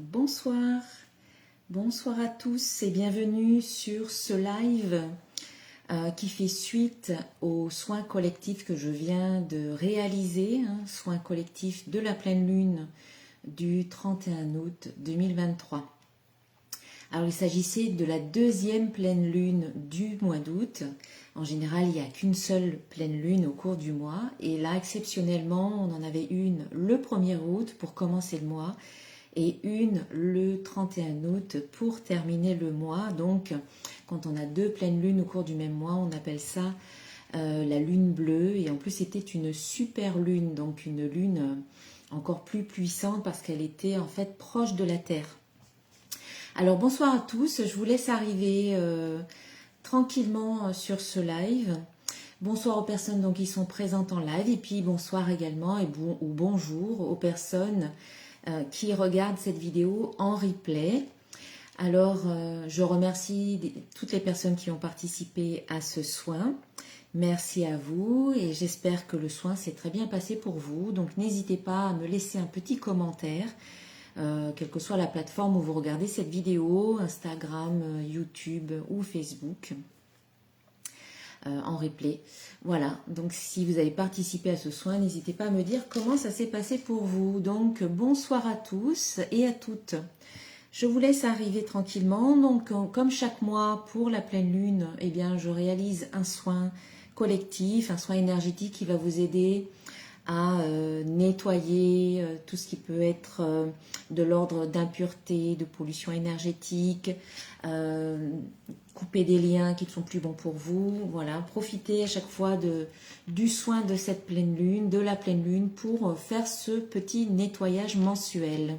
Bonsoir, bonsoir à tous et bienvenue sur ce live qui fait suite aux soins collectifs que je viens de réaliser, soins collectifs de la pleine lune du 31 août 2023. Alors il s'agissait de la deuxième pleine lune du mois d'août. En général, il n'y a qu'une seule pleine lune au cours du mois et là exceptionnellement on en avait une le 1er août pour commencer le mois et une le 31 août pour terminer le mois. Donc quand on a deux pleines lunes au cours du même mois, on appelle ça la lune bleue, et en plus c'était une super lune, donc une lune encore plus puissante parce qu'elle était en fait proche de la Terre. Alors bonsoir à tous, je vous laisse arriver tranquillement sur ce live. Bonsoir aux personnes donc qui sont présentes en live, et puis bonsoir également ou bonjour aux personnes qui regardent cette vidéo en replay. Alors je remercie toutes les personnes qui ont participé à ce soin. Merci à vous et j'espère que le soin s'est très bien passé pour vous. Donc n'hésitez pas à me laisser un petit commentaire, quelle que soit la plateforme où vous regardez cette vidéo, Instagram, YouTube ou Facebook, en replay. Voilà, donc si vous avez participé à ce soin, n'hésitez pas à me dire comment ça s'est passé pour vous. Donc bonsoir à tous et à toutes. Je vous laisse arriver tranquillement. Donc comme chaque mois pour la pleine lune, eh bien je réalise un soin collectif, un soin énergétique qui va vous aider à nettoyer tout ce qui peut être de l'ordre d'impureté, de pollution énergétique, couper des liens qui ne sont plus bons pour vous. Voilà, profitez à chaque fois du soin de cette pleine lune, de la pleine lune, pour faire ce petit nettoyage mensuel.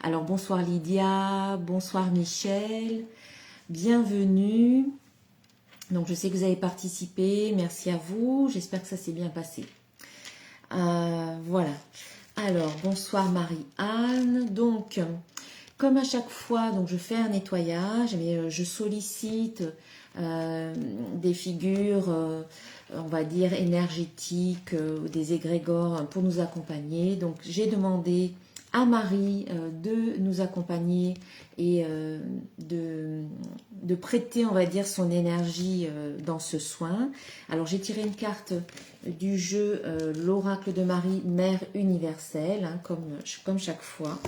Alors bonsoir Lydia, bonsoir Michel, bienvenue. Donc je sais que vous avez participé, merci à vous, j'espère que ça s'est bien passé. Voilà, alors bonsoir Marie-Anne. Donc comme à chaque fois, donc je fais un nettoyage, mais je sollicite des figures, on va dire énergétiques, des égrégores pour nous accompagner. Donc j'ai demandé à Marie de nous accompagner et de prêter, on va dire, son énergie dans ce soin. Alors j'ai tiré une carte du jeu l'oracle de Marie, Mère universelle, comme chaque fois.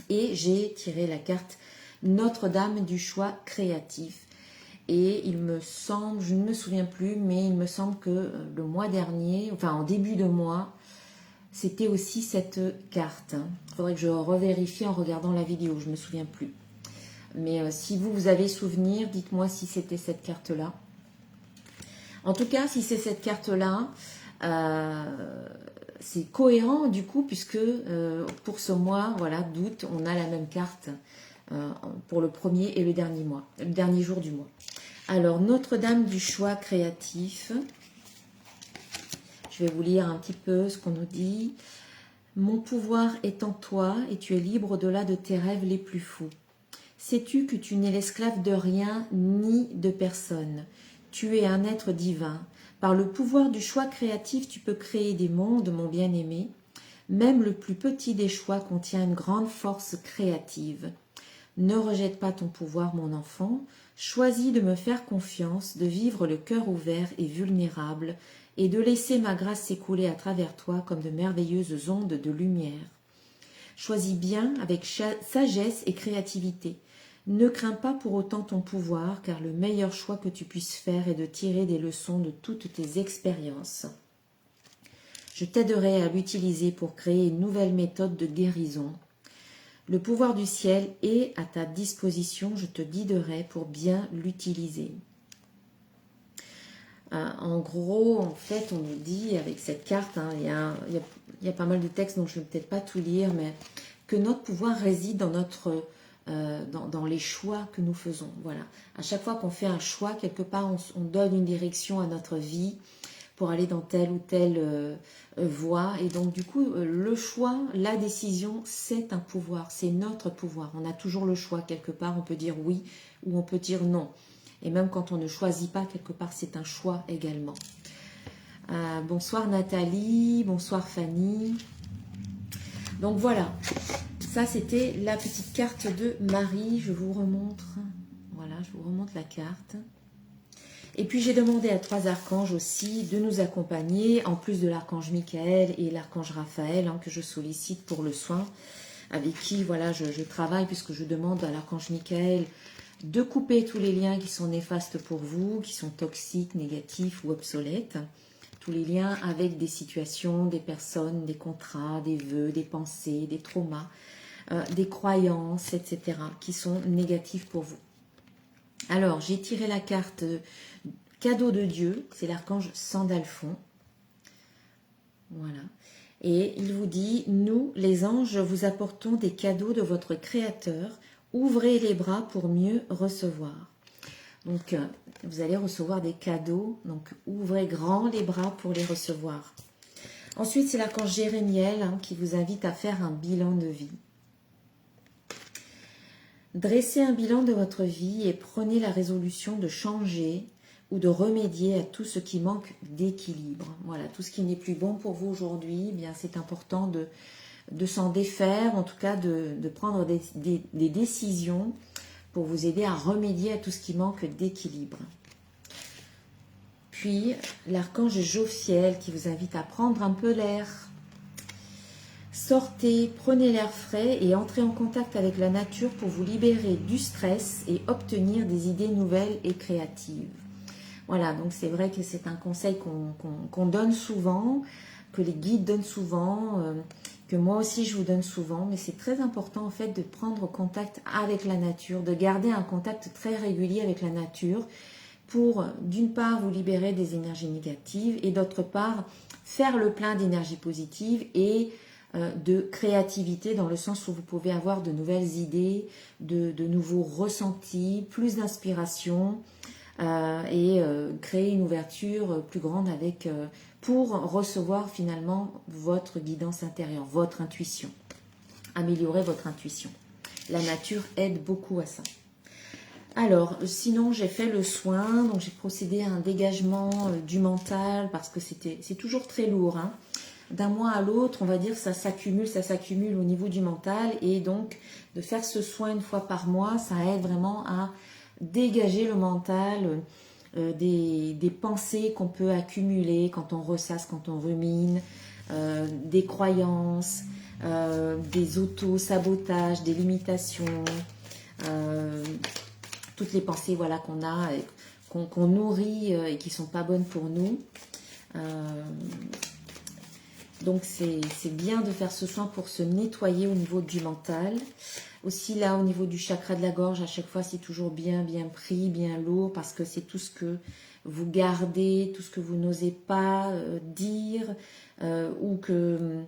Et j'ai tiré la carte Notre-Dame du choix créatif. Et il me semble, je ne me souviens plus, mais il me semble que le mois dernier, enfin en début de mois, c'était aussi cette carte. Il faudrait que je revérifie en regardant la vidéo, je ne me souviens plus. Mais si vous avez souvenir, dites-moi si c'était cette carte-là. En tout cas, si c'est cette carte-là, c'est cohérent du coup, puisque pour ce mois d'août, on a la même carte pour le premier et le dernier jour du mois. Alors, Notre-Dame du choix créatif. Je vais vous lire un petit peu ce qu'on nous dit. Mon pouvoir est en toi et tu es libre au-delà de tes rêves les plus fous. Sais-tu que tu n'es l'esclave de rien ni de personne. Tu es un être divin. Par le pouvoir du choix créatif, tu peux créer des mondes, mon bien-aimé. Même le plus petit des choix contient une grande force créative. Ne rejette pas ton pouvoir, mon enfant. Choisis de me faire confiance, de vivre le cœur ouvert et vulnérable, et de laisser ma grâce s'écouler à travers toi comme de merveilleuses ondes de lumière. Choisis bien avec sagesse et créativité. Ne crains pas pour autant ton pouvoir, car le meilleur choix que tu puisses faire est de tirer des leçons de toutes tes expériences. Je t'aiderai à l'utiliser pour créer une nouvelle méthode de guérison. Le pouvoir du ciel est à ta disposition, je te guiderai pour bien l'utiliser. En gros, en fait, on nous dit avec cette carte, il y a pas mal de textes, donc je ne vais peut-être pas tout lire, mais que notre pouvoir réside dans les choix que nous faisons. Voilà. À chaque fois qu'on fait un choix, quelque part, on donne une direction à notre vie pour aller dans telle ou telle voie. Et donc, du coup, le choix, la décision, c'est un pouvoir, c'est notre pouvoir. On a toujours le choix. Quelque part, on peut dire oui ou on peut dire non. Et même quand on ne choisit pas, quelque part, c'est un choix également. Bonsoir Nathalie, bonsoir Fanny. Donc voilà, Ça, c'était la petite carte de Marie. Je vous remontre. Voilà, je vous remonte la carte. Et puis, j'ai demandé à 3 archanges aussi de nous accompagner, en plus de l'archange Michael et l'archange Raphaël, hein, que je sollicite pour le soin, avec qui voilà, je travaille, puisque je demande à l'archange Michael de couper tous les liens qui sont néfastes pour vous, qui sont toxiques, négatifs ou obsolètes. Tous les liens avec des situations, des personnes, des contrats, des vœux, des pensées, des traumas, des croyances, etc. qui sont négatifs pour vous. Alors, j'ai tiré la carte cadeau de Dieu, c'est l'archange Sandalphon. Voilà. Et il vous dit, nous, les anges, vous apportons des cadeaux de votre Créateur. Ouvrez les bras pour mieux recevoir. Donc, vous allez recevoir des cadeaux. Donc, ouvrez grand les bras pour les recevoir. Ensuite, c'est l'archange Jérémiel hein, qui vous invite à faire un bilan de vie. Dressez un bilan de votre vie et prenez la résolution de changer ou de remédier à tout ce qui manque d'équilibre. Voilà, tout ce qui n'est plus bon pour vous aujourd'hui, eh bien c'est important de s'en défaire, en tout cas de prendre des décisions pour vous aider à remédier à tout ce qui manque d'équilibre. Puis, l'archange Jophiel qui vous invite à prendre un peu l'air. Sortez, prenez l'air frais et entrez en contact avec la nature pour vous libérer du stress et obtenir des idées nouvelles et créatives. Voilà, donc c'est vrai que c'est un conseil qu'on donne souvent, que les guides donnent souvent, que moi aussi je vous donne souvent, mais c'est très important en fait de prendre contact avec la nature, de garder un contact très régulier avec la nature pour d'une part vous libérer des énergies négatives et d'autre part faire le plein d'énergie positive et de créativité dans le sens où vous pouvez avoir de nouvelles idées, de nouveaux ressentis, plus d'inspiration et créer une ouverture plus grande avec pour recevoir finalement votre guidance intérieure, votre intuition, améliorer votre intuition. La nature aide beaucoup à ça. Alors, sinon j'ai fait le soin, donc j'ai procédé à un dégagement du mental parce que c'est toujours très lourd, hein. D'un mois à l'autre, on va dire, ça s'accumule au niveau du mental et donc de faire ce soin une fois par mois, ça aide vraiment à dégager le mental des pensées qu'on peut accumuler quand on ressasse, quand on rumine, des croyances, des auto-sabotages, des limitations, toutes les pensées voilà, qu'on a, qu'on nourrit et qui ne sont pas bonnes pour nous. Donc c'est bien de faire ce soin pour se nettoyer au niveau du mental. Aussi là au niveau du chakra de la gorge, à chaque fois c'est toujours bien pris, bien lourd parce que c'est tout ce que vous gardez, tout ce que vous n'osez pas dire ou que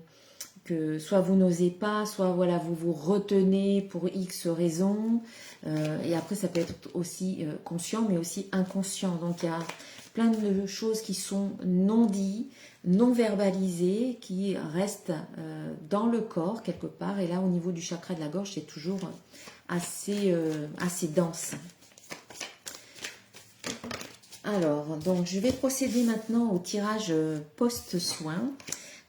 soit vous n'osez pas, soit voilà vous vous retenez pour X raisons. Et après ça peut être aussi conscient mais aussi inconscient. Donc il y a plein de choses qui sont non dites, non verbalisées, qui restent dans le corps quelque part. Et là, au niveau du chakra de la gorge, c'est toujours assez dense. Alors, donc je vais procéder maintenant au tirage post-soin.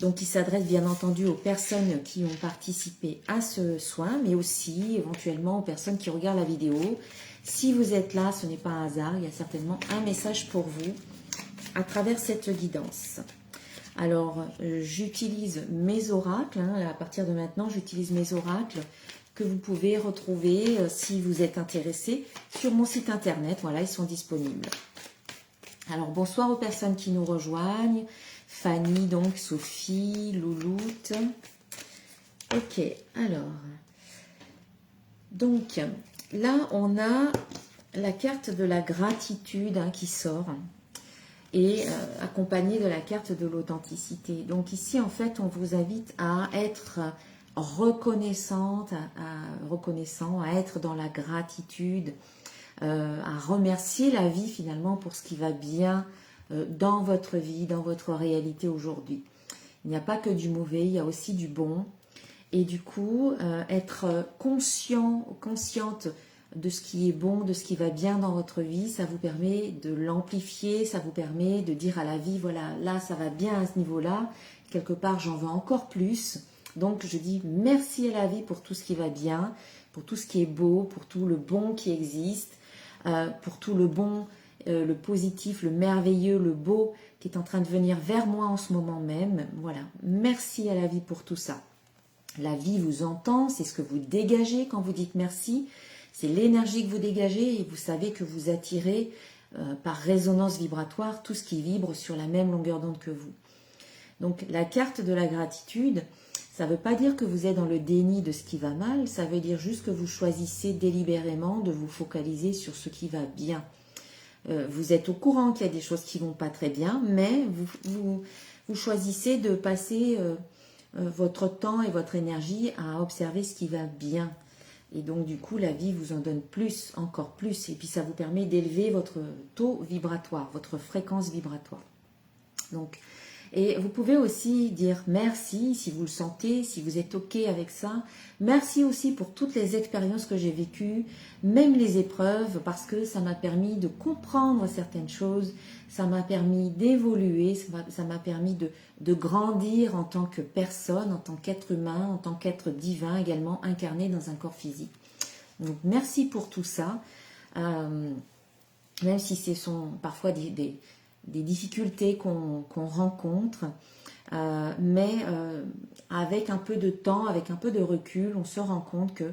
Donc, il s'adresse bien entendu aux personnes qui ont participé à ce soin, mais aussi éventuellement aux personnes qui regardent la vidéo. Si vous êtes là, ce n'est pas un hasard, il y a certainement un message pour vous à travers cette guidance. Alors, j'utilise mes oracles, hein, à partir de maintenant, j'utilise mes oracles que vous pouvez retrouver si vous êtes intéressé sur mon site internet. Voilà, ils sont disponibles. Alors, bonsoir aux personnes qui nous rejoignent. Fanny, donc, Sophie, Louloute. Ok, alors. Donc, là, on a la carte de la gratitude hein, qui sort et accompagnée de la carte de l'authenticité. Donc ici, en fait, on vous invite à être reconnaissante, reconnaissant, à être dans la gratitude, à remercier la vie finalement pour ce qui va bien dans votre vie, dans votre réalité aujourd'hui. Il n'y a pas que du mauvais, il y a aussi du bon. Et du coup, être consciente de ce qui est bon, de ce qui va bien dans votre vie, ça vous permet de l'amplifier, ça vous permet de dire à la vie, voilà, là ça va bien à ce niveau-là, quelque part j'en veux encore plus, Donc je dis merci à la vie pour tout ce qui va bien, pour tout ce qui est beau, pour tout le bon qui existe, pour tout le bon, le positif, le merveilleux, le beau qui est en train de venir vers moi en ce moment même. Voilà, merci à la vie pour tout ça. La vie vous entend, c'est ce que vous dégagez quand vous dites merci. C'est l'énergie que vous dégagez et vous savez que vous attirez par résonance vibratoire tout ce qui vibre sur la même longueur d'onde que vous. Donc la carte de la gratitude, ça ne veut pas dire que vous êtes dans le déni de ce qui va mal, ça veut dire juste que vous choisissez délibérément de vous focaliser sur ce qui va bien. Vous êtes au courant qu'il y a des choses qui ne vont pas très bien, mais vous choisissez de passer votre temps et votre énergie à observer ce qui va bien. Et donc du coup, la vie vous en donne plus, encore plus, et puis ça vous permet d'élever votre taux vibratoire, votre fréquence vibratoire. Donc, et vous pouvez aussi dire merci si vous le sentez, si vous êtes OK avec ça. Merci aussi pour toutes les expériences que j'ai vécues, même les épreuves, parce que ça m'a permis de comprendre certaines choses, ça m'a permis d'évoluer, ça m'a permis de grandir en tant que personne, en tant qu'être humain, en tant qu'être divin également, incarné dans un corps physique. Donc merci pour tout ça, même si ce sont parfois des difficultés qu'on rencontre, mais avec un peu de temps, avec un peu de recul, on se rend compte que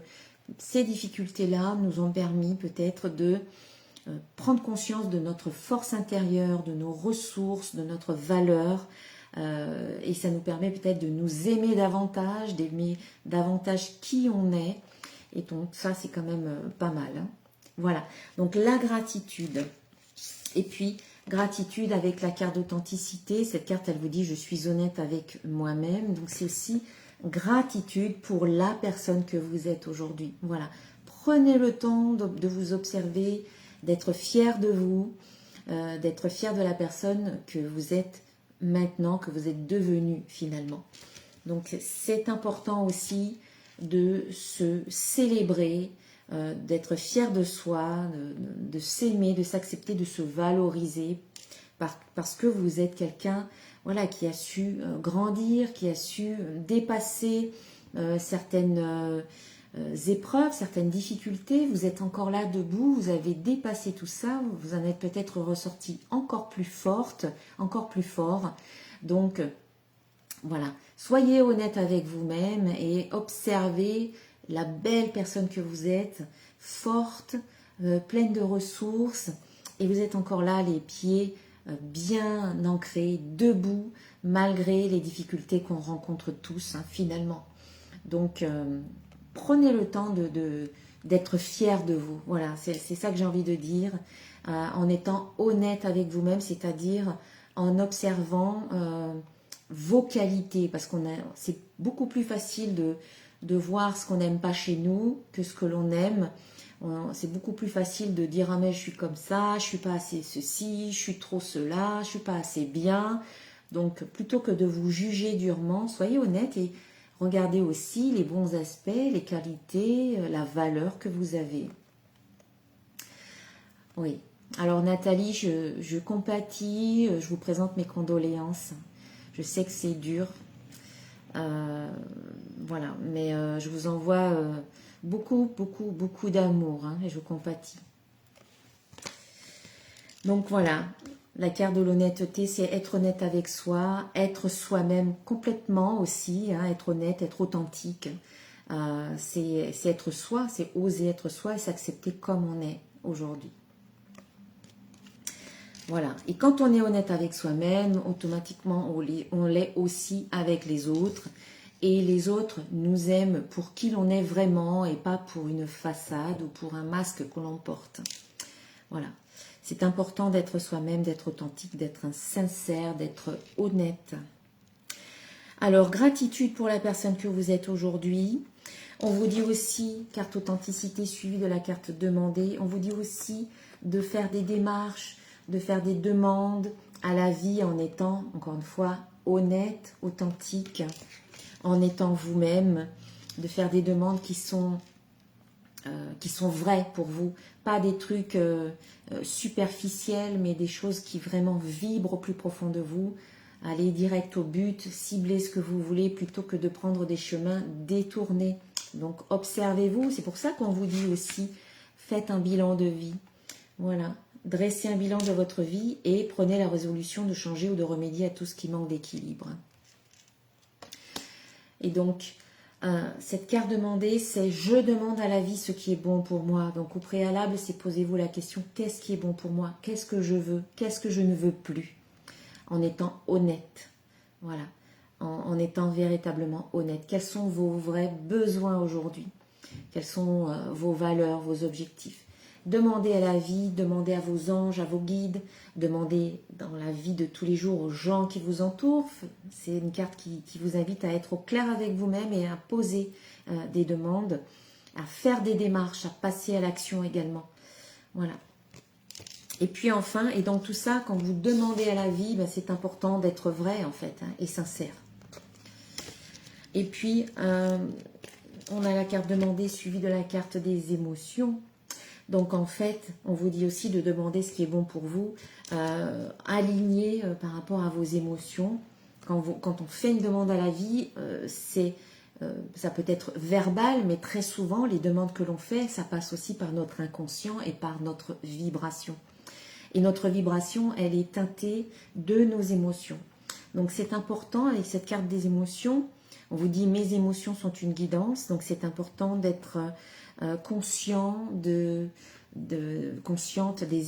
ces difficultés-là nous ont permis peut-être de prendre conscience de notre force intérieure, de nos ressources, de notre valeur, et ça nous permet peut-être de nous aimer davantage, d'aimer davantage qui on est, et donc ça c'est quand même pas mal. Hein. Voilà, donc la gratitude, et puis gratitude avec la carte d'authenticité. Cette carte, elle vous dit je suis honnête avec moi-même. Donc c'est aussi gratitude pour la personne que vous êtes aujourd'hui. Voilà. Prenez le temps de vous observer, d'être fier de vous, d'être fier de la personne que vous êtes maintenant, que vous êtes devenu finalement. Donc c'est important aussi de se célébrer, d'être fier de soi, de s'aimer, de s'accepter, de se valoriser, parce que vous êtes quelqu'un voilà, qui a su grandir, qui a su dépasser certaines épreuves, certaines difficultés. Vous êtes encore là debout, vous avez dépassé tout ça, vous en êtes peut-être ressorti encore plus forte, encore plus fort. Donc voilà, soyez honnête avec vous-même et observez la belle personne que vous êtes, forte, pleine de ressources, et vous êtes encore là, les pieds bien ancrés, debout, malgré les difficultés qu'on rencontre tous, hein, finalement. Donc, prenez le temps d'être fier de vous. Voilà, c'est ça que j'ai envie de dire, en étant honnête avec vous-même, c'est-à-dire en observant vos qualités, parce c'est beaucoup plus facile de voir ce qu'on n'aime pas chez nous que ce que l'on aime. C'est beaucoup plus facile de dire « Ah mais je suis comme ça, je suis pas assez ceci, je suis trop cela, je suis pas assez bien ». Donc plutôt que de vous juger durement, soyez honnête et regardez aussi les bons aspects, les qualités, la valeur que vous avez. Oui. Alors Nathalie, je compatis, je vous présente mes condoléances. Je sais que c'est dur. Voilà, mais je vous envoie beaucoup d'amour, hein, et je compatis. Donc voilà, la carte de l'honnêteté, c'est être honnête avec soi, être soi-même complètement aussi, hein, être honnête, être authentique. C'est être soi, c'est oser être soi et s'accepter comme on est aujourd'hui. Voilà, et quand on est honnête avec soi-même, automatiquement on l'est aussi avec les autres. Et les autres nous aiment pour qui l'on est vraiment et pas pour une façade ou pour un masque que l'on porte. Voilà, c'est important d'être soi-même, d'être authentique, d'être sincère, d'être honnête. Alors, gratitude pour la personne que vous êtes aujourd'hui. On vous dit aussi, carte authenticité suivie de la carte demandée, on vous dit aussi de faire des démarches, de faire des demandes à la vie en étant, encore une fois, honnête, authentique, en étant vous-même, de faire des demandes qui sont vraies pour vous, pas des trucs superficiels, mais des choses qui vraiment vibrent au plus profond de vous. Allez direct au but, ciblez ce que vous voulez plutôt que de prendre des chemins détournés. Donc observez-vous, c'est pour ça qu'on vous dit aussi, faites un bilan de vie. Voilà, dressez un bilan de votre vie et prenez la résolution de changer ou de remédier à tout ce qui manque d'équilibre. Et donc, cette carte demandée, c'est « Je demande à la vie ce qui est bon pour moi ». Donc au préalable, c'est posez-vous la question « Qu'est-ce qui est bon pour moi? Qu'est-ce que je veux? Qu'est-ce que je ne veux plus ?» En étant honnête, voilà, en étant véritablement honnête. Quels sont vos vrais besoins aujourd'hui? Quelles sont vos valeurs, vos objectifs? Demandez à la vie, demandez à vos anges, à vos guides, demandez dans la vie de tous les jours aux gens qui vous entourent. C'est une carte qui vous invite à être au clair avec vous-même et à poser des demandes, à faire des démarches, à passer à l'action également. Voilà. Et puis enfin, et dans tout ça, quand vous demandez à la vie, ben c'est important d'être vrai en fait, et sincère. Et puis, on a la carte demandée suivie de la carte des émotions. Donc en fait, on vous dit aussi de demander ce qui est bon pour vous, aligné par rapport à vos émotions. Quand on fait une demande à la vie, ça peut être verbal, mais très souvent, les demandes que l'on fait, ça passe aussi par notre inconscient et par notre vibration. Et notre vibration, elle est teintée de nos émotions. Donc c'est important, avec cette carte des émotions, on vous dit mes émotions sont une guidance, donc c'est important d'être consciente des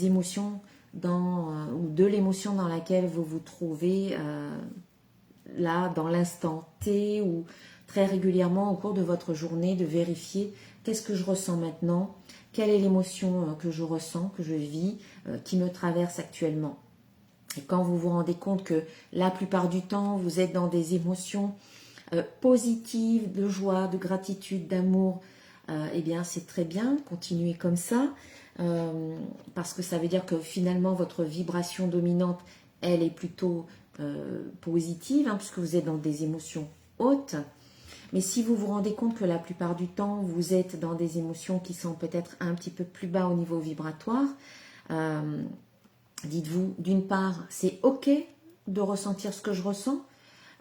émotions ou de l'émotion dans laquelle vous vous trouvez là, dans l'instant T, ou très régulièrement au cours de votre journée, de vérifier qu'est-ce que je ressens maintenant, quelle est l'émotion que je ressens, que je vis, qui me traverse actuellement. Et quand vous vous rendez compte que la plupart du temps, vous êtes dans des émotions positives, de joie, de gratitude, d'amour, eh bien c'est très bien, continuez comme ça, parce que ça veut dire que finalement votre vibration dominante, elle est plutôt positive, puisque vous êtes dans des émotions hautes. Mais si vous vous rendez compte que la plupart du temps, vous êtes dans des émotions qui sont peut-être un petit peu plus bas au niveau vibratoire, dites-vous, d'une part, c'est ok de ressentir ce que je ressens,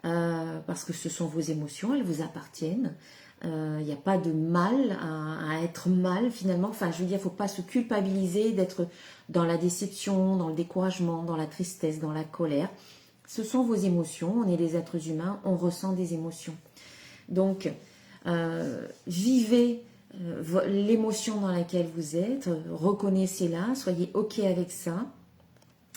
parce que ce sont vos émotions, elles vous appartiennent. Il n'y a pas de mal à être mal finalement. Enfin, je veux dire, il ne faut pas se culpabiliser d'être dans la déception, dans le découragement, dans la tristesse, dans la colère. Ce sont vos émotions, on est des êtres humains, on ressent des émotions. Donc, vivez l'émotion dans laquelle vous êtes, reconnaissez-la, soyez ok avec ça,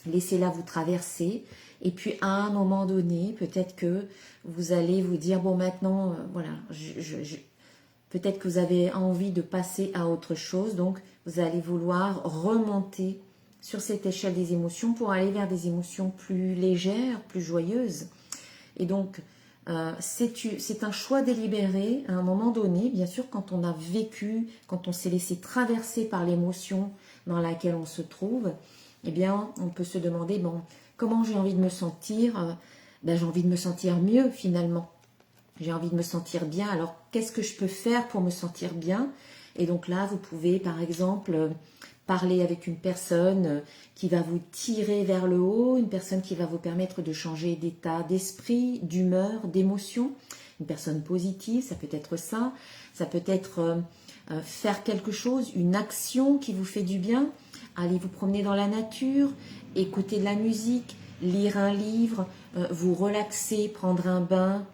laissez-la vous traverser. Et puis à un moment donné, peut-être que vous allez vous dire, bon maintenant, voilà, peut-être que vous avez envie de passer à autre chose, donc vous allez vouloir remonter sur cette échelle des émotions pour aller vers des émotions plus légères, plus joyeuses. Et donc, c'est un choix délibéré à un moment donné, bien sûr, quand on a vécu, quand on s'est laissé traverser par l'émotion dans laquelle on se trouve, eh bien, on peut se demander, bon, comment j'ai envie de me sentir? J'ai envie de me sentir mieux finalement. J'ai envie de me sentir bien. Alors, qu'est-ce que je peux faire pour me sentir bien? Et donc là, vous pouvez, par exemple, parler avec une personne qui va vous tirer vers le haut, une personne qui va vous permettre de changer d'état d'esprit, d'humeur, d'émotion. Une personne positive, ça peut être ça. Ça peut être faire quelque chose, une action qui vous fait du bien. Allez vous promener dans la nature, écouter de la musique, lire un livre, vous relaxer, prendre un bain,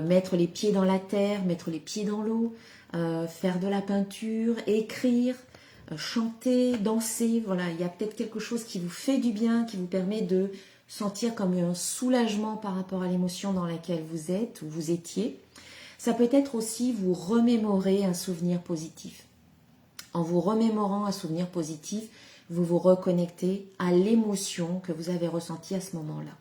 mettre les pieds dans la terre, mettre les pieds dans l'eau, faire de la peinture, écrire, chanter, danser. Voilà, il y a peut-être quelque chose qui vous fait du bien, qui vous permet de sentir comme un soulagement par rapport à l'émotion dans laquelle vous êtes ou vous étiez. Ça peut être aussi vous remémorer un souvenir positif. En vous remémorant un souvenir positif, vous vous reconnectez à l'émotion que vous avez ressentie à ce moment-là.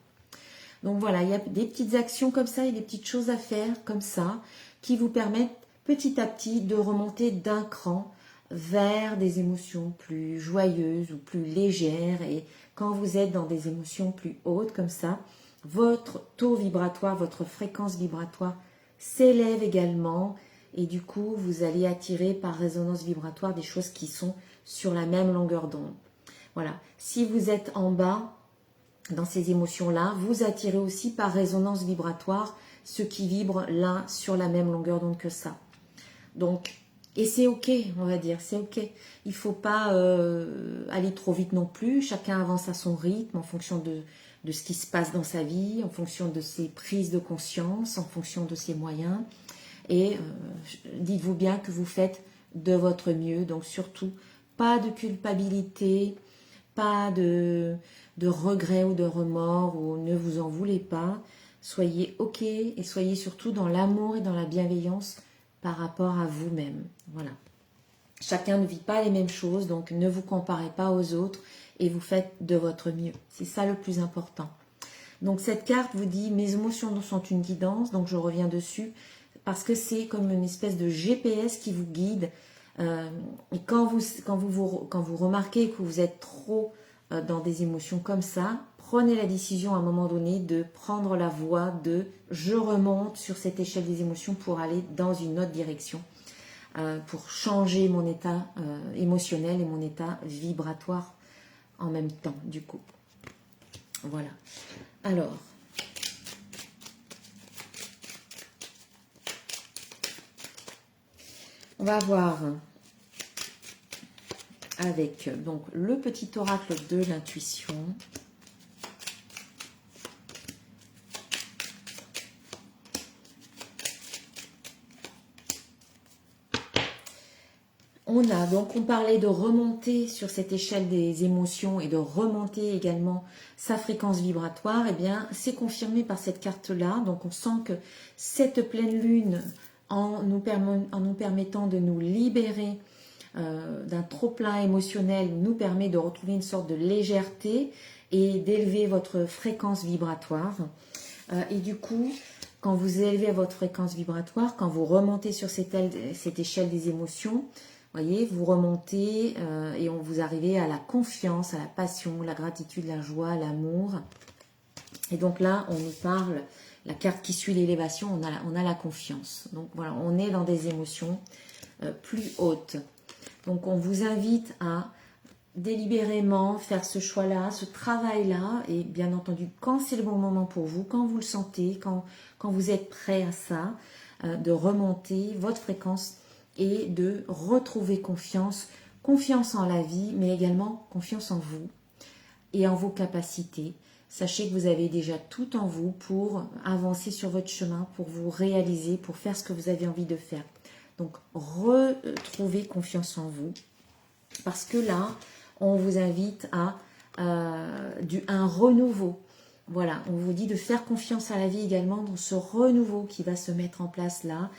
Donc voilà, il y a des petites actions comme ça et des petites choses à faire comme ça qui vous permettent petit à petit de remonter d'un cran vers des émotions plus joyeuses ou plus légères. Et quand vous êtes dans des émotions plus hautes comme ça, votre taux vibratoire, votre fréquence vibratoire s'élève également. Et du coup, vous allez attirer par résonance vibratoire des choses qui sont sur la même longueur d'onde. Voilà. Si vous êtes en bas, dans ces émotions-là, vous attirez aussi par résonance vibratoire ceux qui vibrent là sur la même longueur d'onde que ça. Donc, et c'est ok, on va dire, c'est ok. Il ne faut pas aller trop vite non plus. Chacun avance à son rythme en fonction de ce qui se passe dans sa vie, en fonction de ses prises de conscience, en fonction de ses moyens. Et dites-vous bien que vous faites de votre mieux. Donc surtout, pas de culpabilité, pas de regrets ou de remords, ou ne vous en voulez pas. Soyez ok et soyez surtout dans l'amour et dans la bienveillance par rapport à vous-même. Voilà. Chacun ne vit pas les mêmes choses, donc ne vous comparez pas aux autres et vous faites de votre mieux. C'est ça le plus important. Donc cette carte vous dit « Mes émotions sont une guidance », donc je reviens dessus, parce que c'est comme une espèce de GPS qui vous guide. Et quand vous remarquez que vous êtes trop dans des émotions comme ça, prenez la décision à un moment donné de prendre la voie de « je remonte sur cette échelle des émotions pour aller dans une autre direction ». Pour changer mon état émotionnel et mon état vibratoire en même temps, du coup. Voilà. Alors, on va voir avec donc le petit oracle de l'intuition. On parlait de remonter sur cette échelle des émotions et de remonter également sa fréquence vibratoire. Eh bien, c'est confirmé par cette carte-là. Donc, on sent que cette pleine lune, en nous permettant de nous libérer d'un trop-plein émotionnel, nous permet de retrouver une sorte de légèreté et d'élever votre fréquence vibratoire. Et du coup, quand vous élevez votre fréquence vibratoire, quand vous remontez sur cette échelle des émotions, voyez, vous remontez et vous arrivez à la confiance, à la passion, la gratitude, la joie, l'amour. Et donc là, on nous parle, la carte qui suit l'élévation, on a la confiance. Donc voilà, on est dans des émotions plus hautes. Donc on vous invite à délibérément faire ce choix-là, ce travail-là. Et bien entendu, quand c'est le bon moment pour vous, quand vous le sentez, quand vous êtes prêt à ça, de remonter votre fréquence et de retrouver confiance en la vie, mais également confiance en vous et en vos capacités. Sachez que vous avez déjà tout en vous pour avancer sur votre chemin, pour vous réaliser, pour faire ce que vous avez envie de faire. Donc, retrouvez confiance en vous, parce que là, on vous invite à un renouveau. Voilà, on vous dit de faire confiance à la vie également dans ce renouveau qui va se mettre en place là.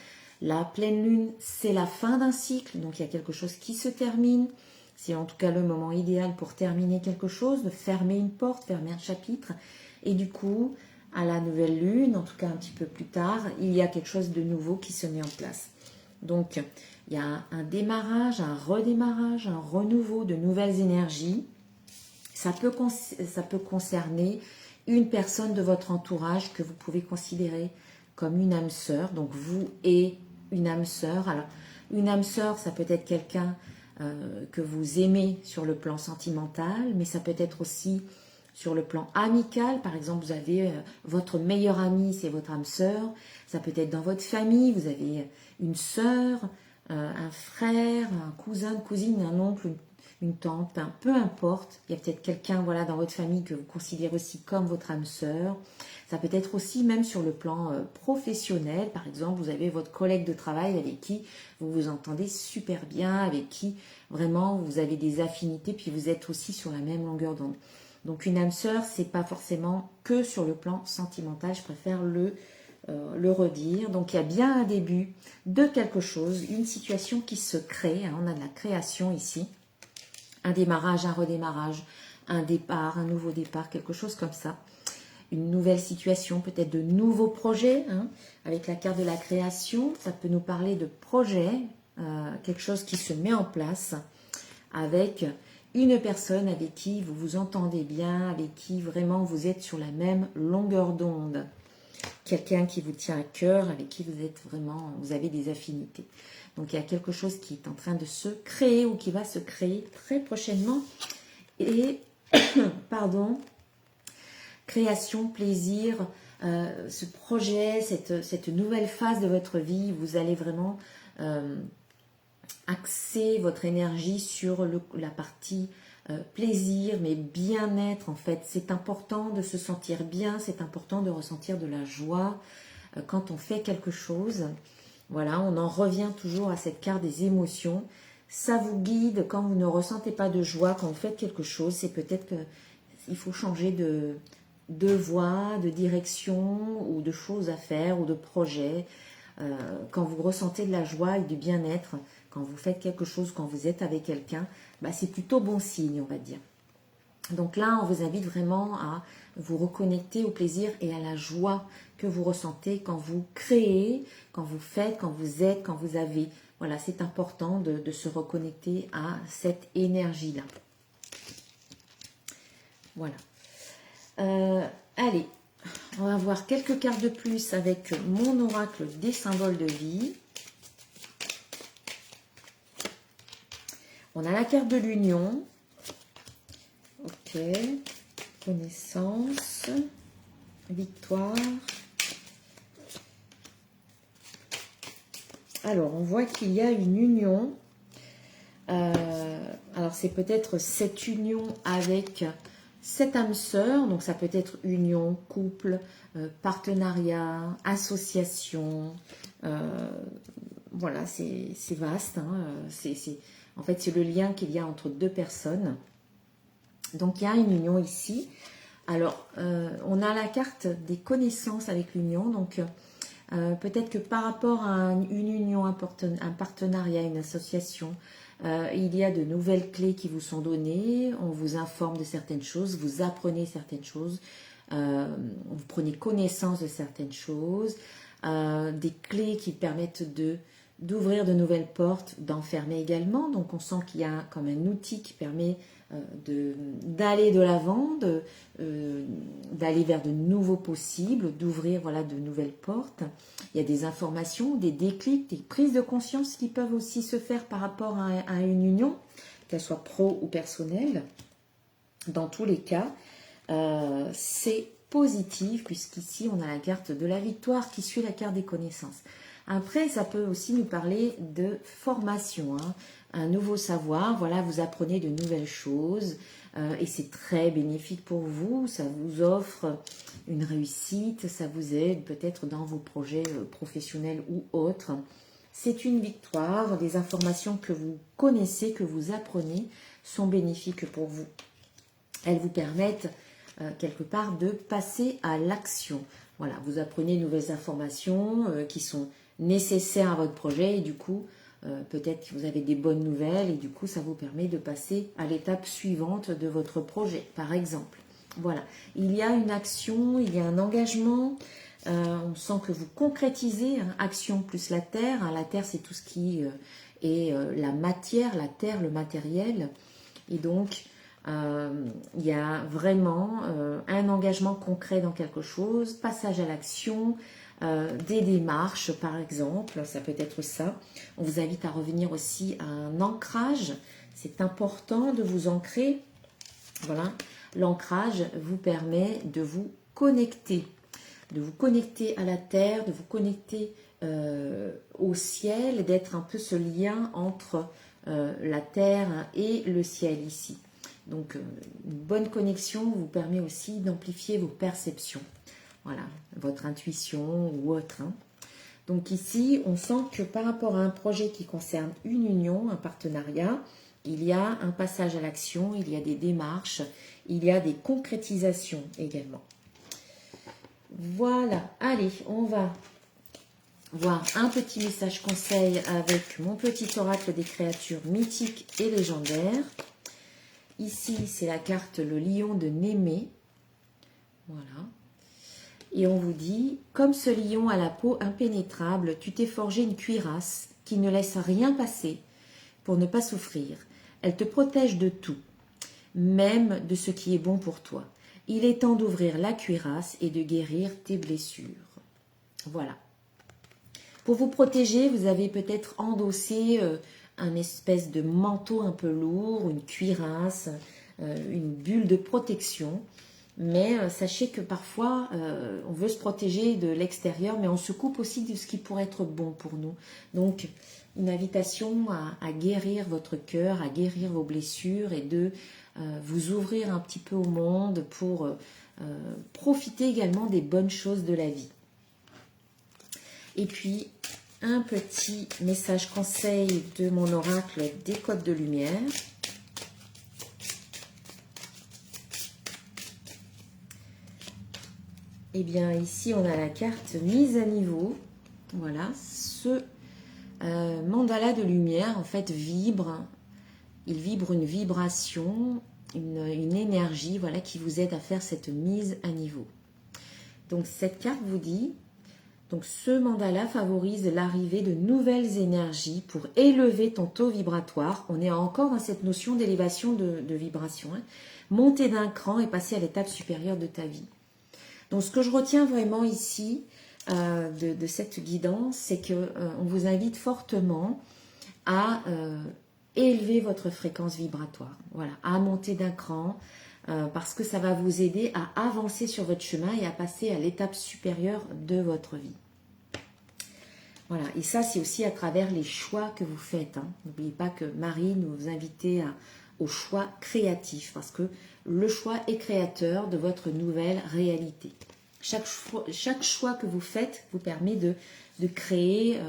La pleine lune, c'est la fin d'un cycle, donc il y a quelque chose qui se termine. C'est en tout cas le moment idéal pour terminer quelque chose, de fermer une porte, fermer un chapitre. Et du coup, à la nouvelle lune, en tout cas un petit peu plus tard, il y a quelque chose de nouveau qui se met en place. Donc, il y a un démarrage, un redémarrage, un renouveau de nouvelles énergies. Ça peut concerner une personne de votre entourage que vous pouvez considérer comme une âme sœur. Donc, vous et une âme sœur. Alors, une âme sœur, ça peut être quelqu'un que vous aimez sur le plan sentimental, mais ça peut être aussi sur le plan amical. Par exemple, vous avez votre meilleur ami, c'est votre âme sœur. Ça peut être dans votre famille, vous avez une sœur, un frère, un cousin, une cousine, un oncle, une tante, peu importe. Il y a peut-être quelqu'un dans votre famille que vous considérez aussi comme votre âme sœur. Ça peut être aussi même sur le plan professionnel. Par exemple, vous avez votre collègue de travail avec qui vous vous entendez super bien, avec qui vraiment vous avez des affinités, puis vous êtes aussi sur la même longueur d'onde. Donc une âme sœur, c'est pas forcément que sur le plan sentimental, je préfère le redire. Donc il y a bien un début de quelque chose, une situation qui se crée, on a de la création ici, un démarrage, un redémarrage, un départ, un nouveau départ, quelque chose comme ça. Une nouvelle situation, peut-être de nouveaux projets, avec la carte de la création, ça peut nous parler de projet, quelque chose qui se met en place avec une personne avec qui vous vous entendez bien, avec qui vraiment vous êtes sur la même longueur d'onde. Quelqu'un qui vous tient à cœur, avec qui vous avez des affinités. Donc il y a quelque chose qui est en train de se créer ou qui va se créer très prochainement. Et, pardon, création, plaisir, ce projet, cette nouvelle phase de votre vie. Vous allez vraiment axer votre énergie sur la partie plaisir, mais bien-être en fait. C'est important de se sentir bien, c'est important de ressentir de la joie quand on fait quelque chose. Voilà, on en revient toujours à cette carte des émotions. Ça vous guide quand vous ne ressentez pas de joie, quand vous faites quelque chose. C'est peut-être qu'il faut changer de voie, de direction ou de choses à faire ou de projet. Quand vous ressentez de la joie et du bien-être, quand vous faites quelque chose, quand vous êtes avec quelqu'un, bah, c'est plutôt bon signe, on va dire. Donc là, on vous invite vraiment à vous reconnecter au plaisir et à la joie que vous ressentez quand vous créez, quand vous faites, quand vous êtes, quand vous avez. Voilà, c'est important de se reconnecter à cette énergie-là. Voilà. Allez, on va voir quelques cartes de plus avec mon oracle des symboles de vie. On a la carte de l'union. Ok. Connaissance. Victoire. Alors, on voit qu'il y a une union. Alors, c'est peut-être cette union avec cette âme sœur. Donc, ça peut être union, couple, partenariat, association. Voilà, c'est vaste. Hein. En fait, c'est le lien qu'il y a entre deux personnes. Donc, il y a une union ici. Alors, on a la carte des connaissances avec l'union. Donc, peut-être que par rapport à une union, un partenariat, une association, il y a de nouvelles clés qui vous sont données. On vous informe de certaines choses, vous apprenez certaines choses, vous prenez connaissance de certaines choses, des clés qui permettent d'ouvrir de nouvelles portes, d'enfermer également. Donc on sent qu'il y a comme un outil qui permet d'aller de l'avant, d'aller vers de nouveaux possibles, d'ouvrir voilà, de nouvelles portes. Il y a des informations, des déclics, des prises de conscience qui peuvent aussi se faire par rapport à une union, qu'elle soit pro ou personnelle. Dans tous les cas, c'est positif puisqu'ici on a la carte de la victoire qui suit la carte des connaissances. Après, ça peut aussi nous parler de formation, hein. Un nouveau savoir, voilà, vous apprenez de nouvelles choses et c'est très bénéfique pour vous, ça vous offre une réussite, ça vous aide peut-être dans vos projets professionnels ou autres. C'est une victoire, des informations que vous connaissez, que vous apprenez sont bénéfiques pour vous. Elles vous permettent quelque part de passer à l'action. Voilà, vous apprenez de nouvelles informations qui sont nécessaires à votre projet et du coup, peut-être que vous avez des bonnes nouvelles et du coup, ça vous permet de passer à l'étape suivante de votre projet, par exemple. Voilà, il y a une action, il y a un engagement, on sent que vous concrétisez, hein, action plus la terre. Hein, la terre, c'est tout ce qui est la matière, la terre, le matériel. Et donc, il y a vraiment un engagement concret dans quelque chose, passage à l'action, des démarches par exemple, ça peut être ça. On vous invite à revenir aussi à un ancrage, c'est important de vous ancrer. Voilà, l'ancrage vous permet de vous connecter à la terre, de vous connecter au ciel, d'être un peu ce lien entre la terre et le ciel ici. Donc, une bonne connexion vous permet aussi d'amplifier vos perceptions. Voilà, votre intuition ou autre. Hein. Donc ici, on sent que par rapport à un projet qui concerne une union, un partenariat, il y a un passage à l'action, il y a des démarches, il y a des concrétisations également. Voilà, allez, on va voir un petit message conseil avec mon petit oracle des créatures mythiques et légendaires. Ici, c'est la carte le lion de Némée. Voilà. Et on vous dit, comme ce lion à la peau impénétrable, tu t'es forgé une cuirasse qui ne laisse rien passer pour ne pas souffrir. Elle te protège de tout, même de ce qui est bon pour toi. Il est temps d'ouvrir la cuirasse et de guérir tes blessures. Voilà. Pour vous protéger, vous avez peut-être endossé un espèce de manteau un peu lourd, une cuirasse, une bulle de protection. Mais sachez que parfois, on veut se protéger de l'extérieur, mais on se coupe aussi de ce qui pourrait être bon pour nous. Donc, une invitation à guérir votre cœur, à guérir vos blessures et de vous ouvrir un petit peu au monde pour profiter également des bonnes choses de la vie. Et puis, un petit message conseil de mon oracle des codes de lumière. Et bien, ici, on a la carte mise à niveau. Voilà, ce mandala de lumière, en fait, vibre. Il vibre une vibration, une énergie, voilà, qui vous aide à faire cette mise à niveau. Donc, cette carte vous dit... Donc, ce mandala favorise l'arrivée de nouvelles énergies pour élever ton taux vibratoire. On est encore dans cette notion d'élévation de vibration. Hein. Monter d'un cran et passer à l'étape supérieure de ta vie. Donc, ce que je retiens vraiment ici de cette guidance, c'est qu'on vous invite fortement à élever votre fréquence vibratoire. Voilà, à monter d'un cran, parce que ça va vous aider à avancer sur votre chemin et à passer à l'étape supérieure de votre vie. Voilà, et ça c'est aussi à travers les choix que vous faites. Hein. N'oubliez pas que Marie nous invitait au choix créatif, parce que le choix est créateur de votre nouvelle réalité. Chaque choix que vous faites vous permet de créer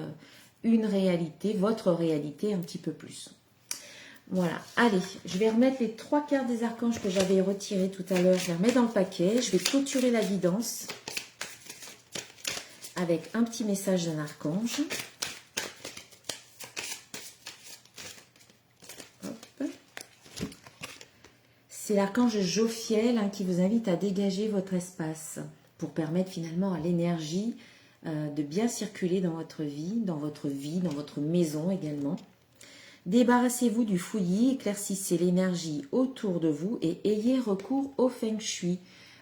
une réalité, votre réalité un petit peu plus. Voilà, allez, je vais remettre les 3 cartes des archanges que j'avais retirées tout à l'heure, je les remets dans le paquet, je vais clôturer la guidance avec un petit message d'un archange. C'est l'archange Jophiel qui vous invite à dégager votre espace pour permettre finalement à l'énergie de bien circuler dans votre vie, dans votre maison également. Débarrassez-vous du fouillis, éclaircissez l'énergie autour de vous et ayez recours au Feng Shui.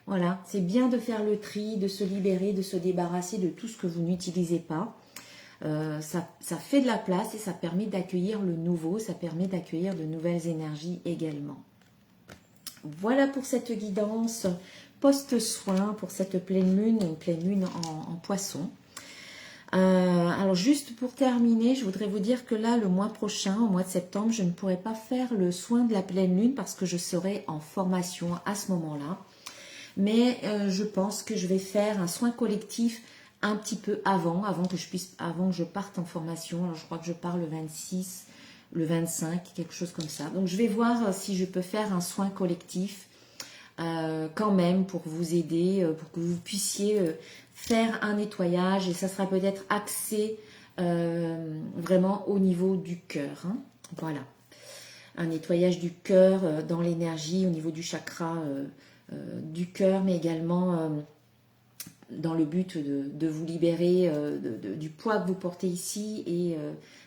Voilà, c'est bien de faire le tri, de se libérer, de se débarrasser de tout ce que vous n'utilisez pas. Ça fait de la place et ça permet d'accueillir le nouveau, ça permet d'accueillir de nouvelles énergies également. Voilà pour cette guidance post-soin, pour cette pleine lune, une pleine lune en poisson. Alors juste pour terminer, je voudrais vous dire que là, le mois prochain, au mois de septembre, je ne pourrai pas faire le soin de la pleine lune parce que je serai en formation à ce moment-là. Mais je pense que je vais faire un soin collectif un petit peu avant que je parte en formation. Alors je crois que je pars le 26, le 25, quelque chose comme ça. Donc je vais voir si je peux faire un soin collectif quand même pour vous aider, pour que vous puissiez faire un nettoyage et ça sera peut-être axé vraiment au niveau du cœur. Hein. Voilà, un nettoyage du cœur dans l'énergie, au niveau du chakra du cœur, mais également dans le but de vous libérer du poids que vous portez ici et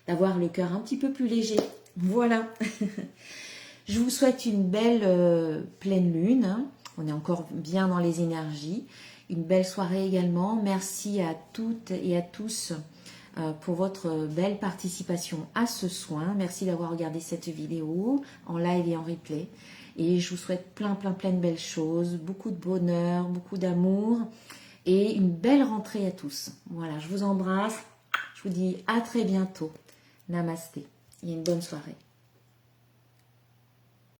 d'avoir le cœur un petit peu plus léger. Voilà. Je vous souhaite une belle pleine lune. Hein. On est encore bien dans les énergies. Une belle soirée également. Merci à toutes et à tous pour votre belle participation à ce soin. Merci d'avoir regardé cette vidéo en live et en replay. Et je vous souhaite plein de belles choses, beaucoup de bonheur, beaucoup d'amour et une belle rentrée à tous. Voilà, je vous embrasse. Je vous dis à très bientôt. Namasté et une bonne soirée.